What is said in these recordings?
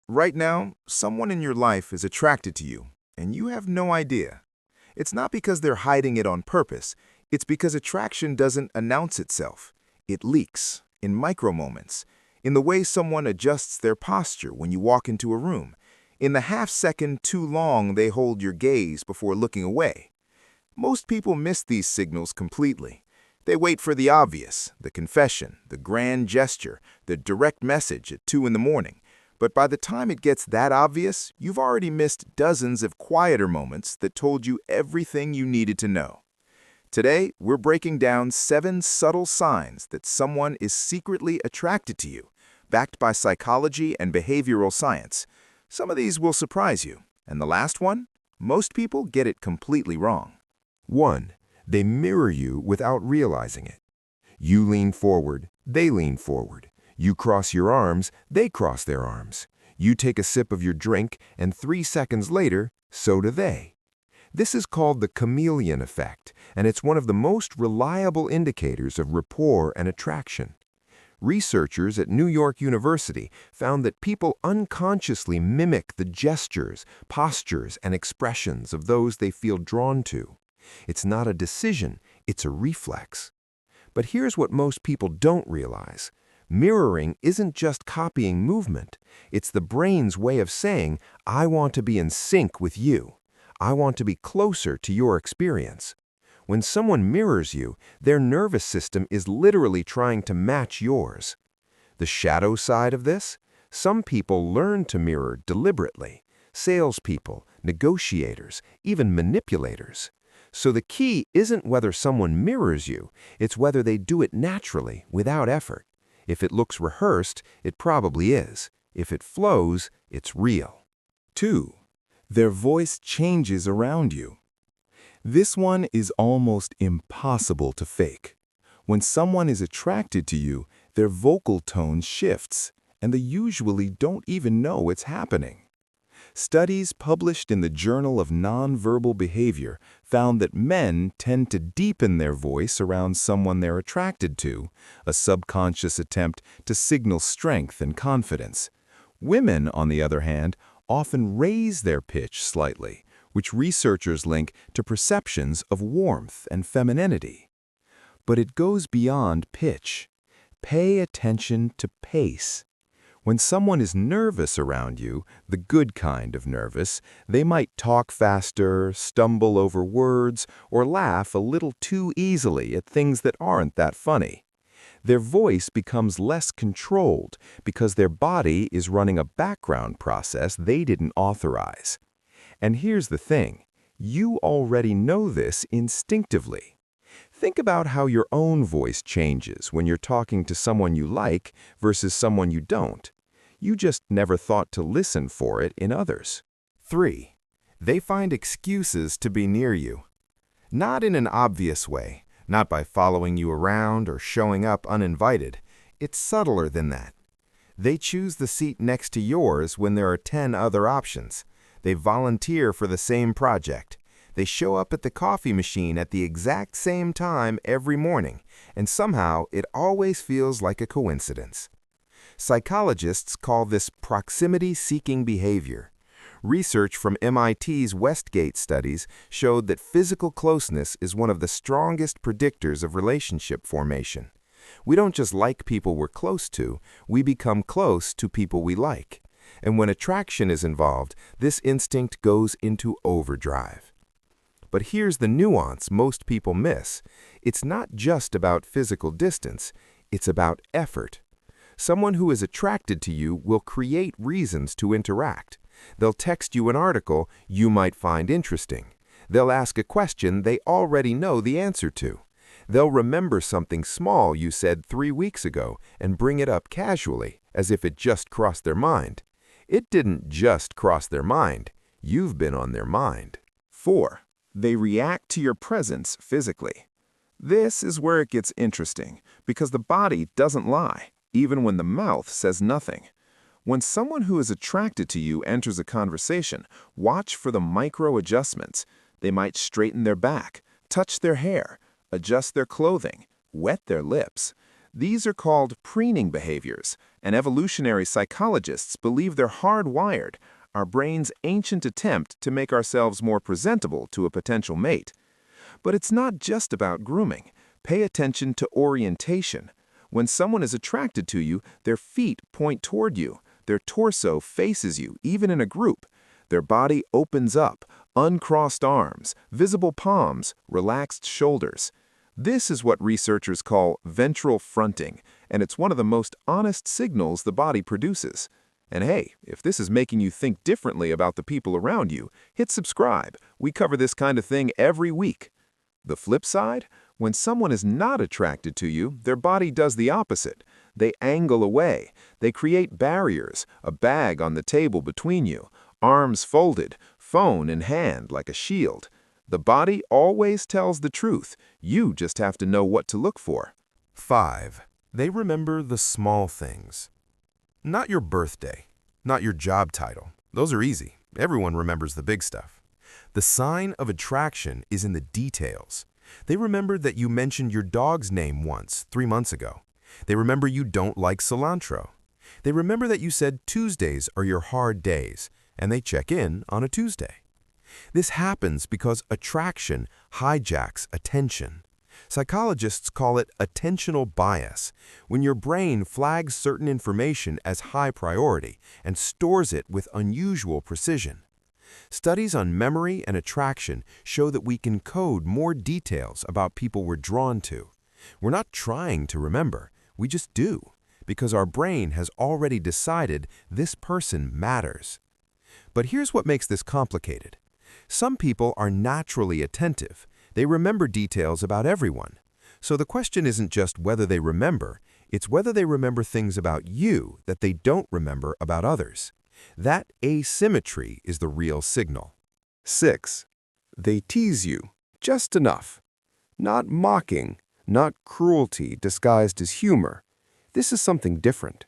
Right now, someone in your life is attracted to you, and you have no idea. It's not because they're hiding it on purpose. It's because attraction doesn't announce itself. It leaks, in micro moments, in the way someone adjusts their posture when you walk into a room, in the half-second too long they hold your gaze before looking away. Most people miss these signals completely. They wait for the obvious, the confession, the grand gesture, the direct message at 2 in the morning. But by the time it gets that obvious, you've already missed dozens of quieter moments that told you everything you needed to know. Today, we're breaking down 7 subtle signs that someone is secretly attracted to you, backed by psychology and behavioral science. Some of these will surprise you. And the last one? Most people get it completely wrong. 1. They mirror you without realizing it. You lean forward, they lean forward. You cross your arms, they cross their arms. You take a sip of your drink, and 3 seconds later, so do they. This is called the chameleon effect, and it's one of the most reliable indicators of rapport and attraction. Researchers at New York University found that people unconsciously mimic the gestures, postures, and expressions of those they feel drawn to. It's not a decision, it's a reflex. But here's what most people don't realize. Mirroring isn't just copying movement. It's the brain's way of saying, I want to be in sync with you. I want to be closer to your experience. When someone mirrors you, their nervous system is literally trying to match yours. The shadow side of this? Some people learn to mirror deliberately. Salespeople, negotiators, even manipulators. So the key isn't whether someone mirrors you, it's whether they do it naturally, without effort. If it looks rehearsed, it probably is. If it flows, it's real. 2. Their voice changes around you. This one is almost impossible to fake. When someone is attracted to you, their vocal tone shifts, and they usually don't even know it's happening. Studies published in the Journal of Nonverbal Behavior found that men tend to deepen their voice around someone they're attracted to, a subconscious attempt to signal strength and confidence. Women, on the other hand, often raise their pitch slightly, which researchers link to perceptions of warmth and femininity. But it goes beyond pitch. Pay attention to pace. When someone is nervous around you, the good kind of nervous, they might talk faster, stumble over words, or laugh a little too easily at things that aren't that funny. Their voice becomes less controlled because their body is running a background process they didn't authorize. And here's the thing, you already know this instinctively. Think about how your own voice changes when you're talking to someone you like versus someone you don't. You just never thought to listen for it in others. 3. They find excuses to be near you. Not in an obvious way, not by following you around or showing up uninvited. It's subtler than that. They choose the seat next to yours when there are 10 other options. They volunteer for the same project. They show up at the coffee machine at the exact same time every morning, and somehow it always feels like a coincidence. Psychologists call this proximity-seeking behavior. Research from MIT's Westgate studies showed that physical closeness is one of the strongest predictors of relationship formation. We don't just like people we're close to, we become close to people we like. And when attraction is involved, this instinct goes into overdrive. But here's the nuance most people miss. It's not just about physical distance, it's about effort. Someone who is attracted to you will create reasons to interact. They'll text you an article you might find interesting. They'll ask a question they already know the answer to. They'll remember something small you said 3 weeks ago and bring it up casually, as if it just crossed their mind. It didn't just cross their mind. You've been on their mind. 4. They react to your presence physically. This is where it gets interesting, because the body doesn't lie, even when the mouth says nothing. When someone who is attracted to you enters a conversation, watch for the micro adjustments. They might straighten their back, touch their hair, adjust their clothing, wet their lips. These are called preening behaviors, and evolutionary psychologists believe they're hardwired, our brain's ancient attempt to make ourselves more presentable to a potential mate. But it's not just about grooming. Pay attention to orientation. When someone is attracted to you, their feet point toward you, their torso faces you, even in a group. Their body opens up, uncrossed arms, visible palms, relaxed shoulders. This is what researchers call ventral fronting, and it's one of the most honest signals the body produces. And hey, if this is making you think differently about the people around you, hit subscribe. We cover this kind of thing every week. The flip side? When someone is not attracted to you, their body does the opposite. They angle away. They create barriers, a bag on the table between you, arms folded, phone in hand like a shield. The body always tells the truth. You just have to know what to look for. 5. They remember the small things. Not your birthday, not your job title. Those are easy. Everyone remembers the big stuff. The sign of attraction is in the details. They remember that you mentioned your dog's name once, 3 months ago. They remember you don't like cilantro. They remember that you said Tuesdays are your hard days, and they check in on a Tuesday. This happens because attraction hijacks attention. Psychologists call it attentional bias, when your brain flags certain information as high priority and stores it with unusual precision. Studies on memory and attraction show that we can code more details about people we're drawn to. We're not trying to remember, we just do, because our brain has already decided this person matters. But here's what makes this complicated. Some people are naturally attentive. They remember details about everyone. So the question isn't just whether they remember, it's whether they remember things about you that they don't remember about others. That asymmetry is the real signal. 6. They tease you, just enough. Not mocking, not cruelty disguised as humor. This is something different.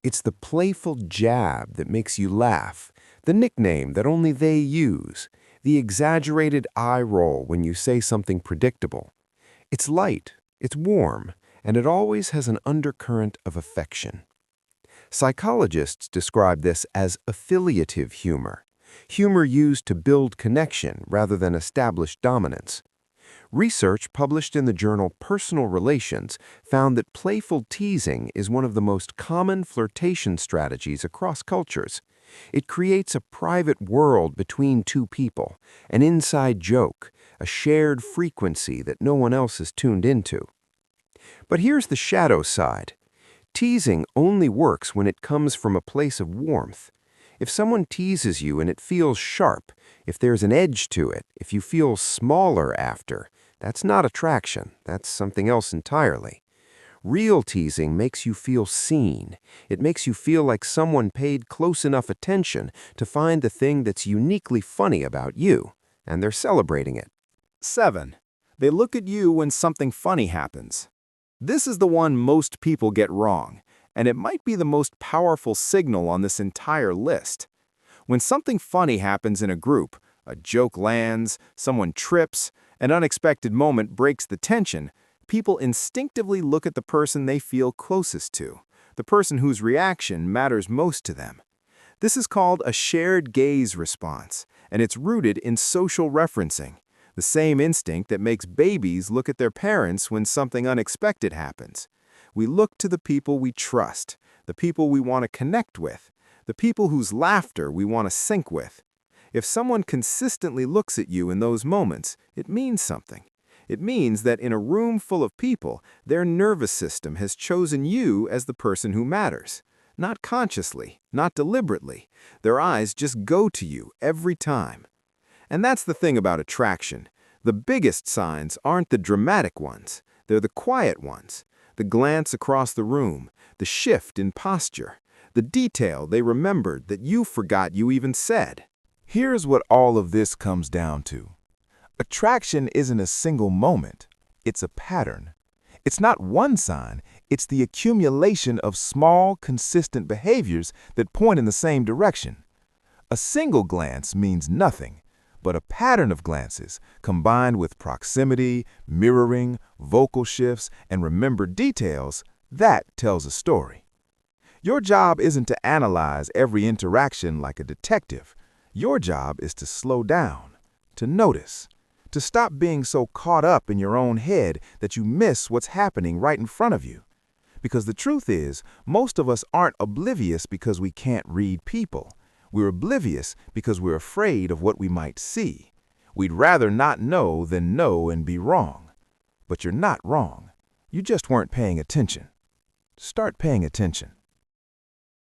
It's the playful jab that makes you laugh, the nickname that only they use, the exaggerated eye roll when you say something predictable. It's light, it's warm, and it always has an undercurrent of affection. Psychologists describe this as affiliative humor, humor used to build connection rather than establish dominance. Research published in the journal Personal Relations found that playful teasing is one of the most common flirtation strategies across cultures. It creates a private world between two people, an inside joke, a shared frequency that no one else is tuned into. But here's the shadow side. Teasing only works when it comes from a place of warmth. If someone teases you and it feels sharp, if there's an edge to it, if you feel smaller after, that's not attraction, that's something else entirely. Real teasing makes you feel seen. It makes you feel like someone paid close enough attention to find the thing that's uniquely funny about you, and they're celebrating it. 7. They look at you when something funny happens. This is the one most people get wrong, and it might be the most powerful signal on this entire list. When something funny happens in a group, a joke lands, someone trips, an unexpected moment breaks the tension, people instinctively look at the person they feel closest to, the person whose reaction matters most to them. This is called a shared gaze response, and it's rooted in social referencing, the same instinct that makes babies look at their parents when something unexpected happens. We look to the people we trust, the people we want to connect with, the people whose laughter we want to sync with. If someone consistently looks at you in those moments, it means something. It means that in a room full of people, their nervous system has chosen you as the person who matters. Not consciously, not deliberately. Their eyes just go to you every time. And that's the thing about attraction. The biggest signs aren't the dramatic ones. They're the quiet ones. The glance across the room, the shift in posture, the detail they remembered that you forgot you even said. Here's what all of this comes down to. Attraction isn't a single moment, it's a pattern. It's not one sign, it's the accumulation of small, consistent behaviors that point in the same direction. A single glance means nothing, but a pattern of glances, combined with proximity, mirroring, vocal shifts, and remembered details, That tells a story. Your job isn't to analyze every interaction like a detective. Your job is to slow down, to notice, to stop being so caught up in your own head that you miss what's happening right in front of you. Because the truth is, most of us aren't oblivious because we can't read people. We're oblivious because we're afraid of what we might see. We'd rather not know than know and be wrong. But you're not wrong. You just weren't paying attention. Start paying attention.